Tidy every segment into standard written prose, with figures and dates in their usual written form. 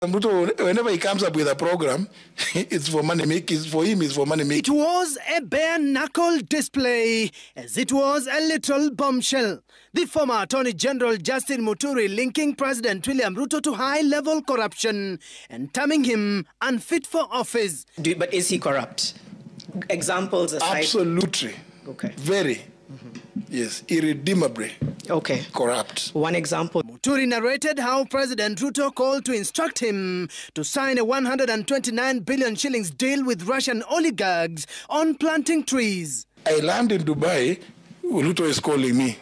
Ruto, whenever he comes up with a program, it's for money making. For him, it's for money making. It was a bare-knuckle display, as it was a little bombshell. The former Attorney General Justin Muturi linking President William Ruto to high-level corruption and terming him unfit for office. But is he corrupt? Examples aside. Absolutely. Okay. Very. Yes, irredeemably. Okay. Corrupt. One example. Muturi narrated how President Ruto called to instruct him to sign a 129 billion shillings deal with Russian oligarchs on planting trees. I land in Dubai, Ruto is calling me.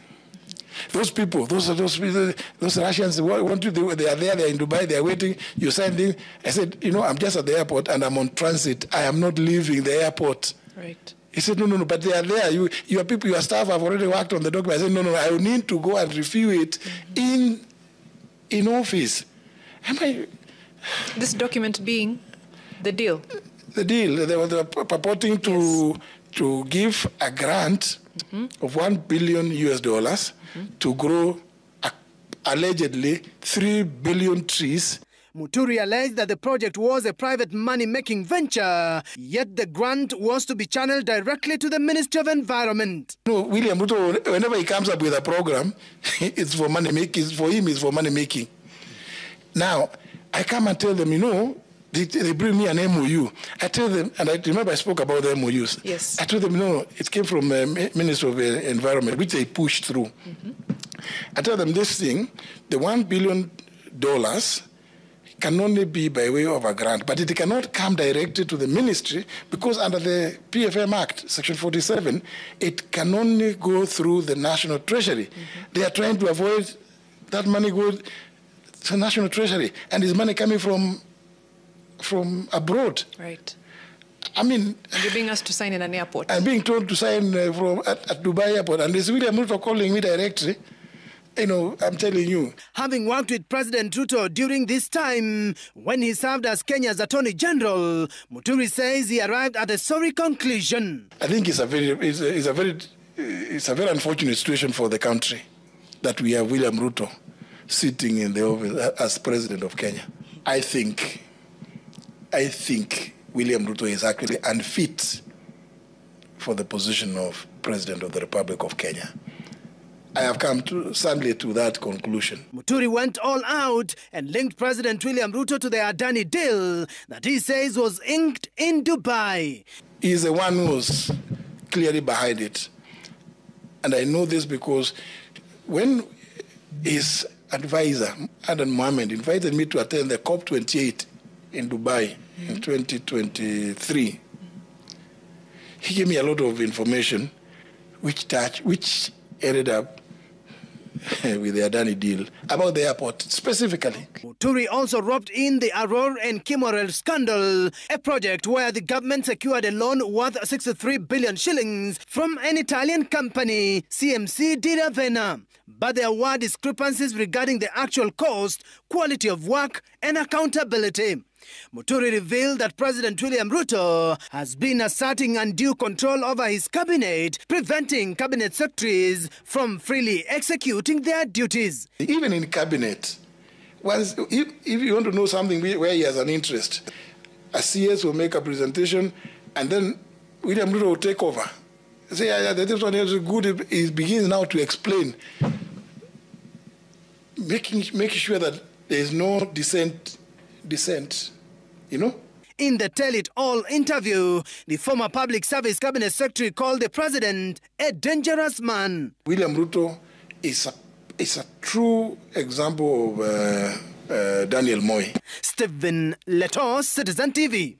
Those people, those Russians, want to do, they are there, they are in Dubai, they are waiting, you signed in. I said, you know, I'm just at the airport and I'm on transit. I am not leaving the airport. Right. He said, no, but they are there. Your people, your staff have already worked on the document. I said, no, I will need to go and review it in office. This document being the deal? The deal. They were purporting to give a grant of $1 billion to grow allegedly 3 billion trees. Muturi alleged that the project was a private money-making venture, yet the grant was to be channeled directly to the Ministry of Environment. No, William Ruto, whenever he comes up with a program, it's for money making. For him, it's for money making. Now, I come and tell them, you know, they bring me an MOU. I tell them, and I remember I spoke about the MOUs. Yes. I told them, no, it came from the Ministry of Environment, which they pushed through. I tell them this thing, the $1 billion can only be by way of a grant, but it cannot come directly to the ministry because under the PFM Act, Section 47, it can only go through the National Treasury. They are trying to avoid that money going to the National Treasury, and is money coming from abroad. Right. I mean... And you're being asked to sign in an airport. I'm being told to sign at Dubai airport, and this William Ruto calling me directly. You know, I'm telling you. Having worked with President Ruto during this time, when he served as Kenya's Attorney General, Muturi says he arrived at a sorry conclusion. I think it's a very unfortunate situation for the country that we have William Ruto sitting in the office as President of Kenya. I think William Ruto is actually unfit for the position of President of the Republic of Kenya. I have come sadly to that conclusion. Muturi went all out and linked President William Ruto to the Adani deal that he says was inked in Dubai. He's the one who was clearly behind it. And I know this because when his advisor, Adan Mohammed, invited me to attend the COP28 in Dubai in 2023, he gave me a lot of information which ended up with the Adani deal about the airport specifically. Muturi also roped in the Aurora and Kimorel scandal, a project where the government secured a loan worth 63 billion shillings from an Italian company, CMC di Ravenna. But there were discrepancies regarding the actual cost, quality of work, and accountability. Muturi revealed that President William Ruto has been asserting undue control over his cabinet, preventing cabinet secretaries from freely executing their duties. Even in cabinet, if you want to know something where he has an interest, a CS will make a presentation and then William Ruto will take over. Say, this one is good. He begins now to explain, making sure that there is no dissent, you know? In the Tell It All interview, the former Public Service Cabinet Secretary called the president a dangerous man. William Ruto is a true example of Daniel Moi. Stephen Leto, Citizen TV.